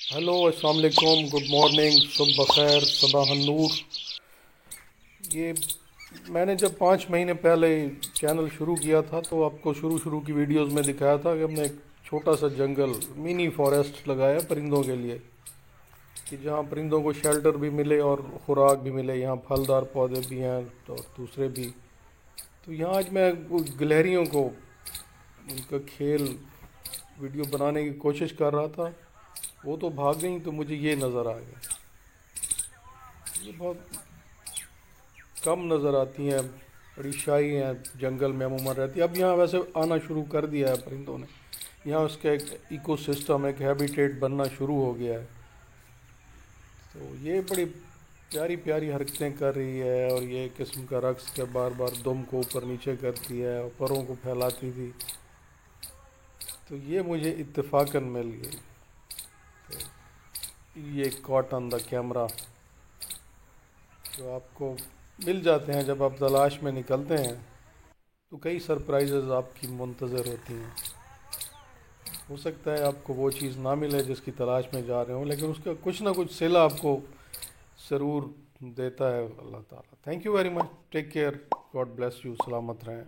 Hello, अस्सलाम वालेकुम, good morning, सुबह बखैर, सबह नूर। ये मैंने जब 5 महीने पहले चैनल शुरू किया था तो आपको शुरू शुरू की वीडियोस में दिखाया था कि हमने एक छोटा सा जंगल मिनी फॉरेस्ट लगाया परिंदों के लिए, कि जहाँ परिंदों को शेल्टर भी मिले और खुराक भी मिले। यहाँ फलदार पौधे भी हैं और दूसरे भी। तो यहाँ आज मैं गिलहरियों को उनका खेल वीडियो बनाने की कोशिश कर रहा था। वो तो भाग गई तो मुझे ये नज़र आ गया। ये बहुत कम नज़र आती हैं, बड़ी शाही हैं, जंगल में अमूमन रहती है। अब यहाँ वैसे आना शुरू कर दिया है परिंदों ने। यहाँ उसका एक इकोसिस्टम, एक हैबिटेट बनना शुरू हो गया है। तो ये बड़ी प्यारी प्यारी हरकतें कर रही है और ये किस्म का रक्स के बार बार दुम को ऊपर नीचे करती है और परों को फैलाती थी। तो ये मुझे इत्तेफाकन मिल गई। ये कॉट ऑन द कैमरा जो आपको मिल जाते हैं जब आप तलाश में निकलते हैं, तो कई सरप्राइजेज़ आपकी मुंतज़र होती हैं। हो सकता है आपको वो चीज़ ना मिले जिसकी तलाश में जा रहे हो, लेकिन उसका कुछ ना कुछ सिला आपको ज़रूर देता है अल्लाह ताला। Thank you very much, take care, God bless you, सलामत रहें।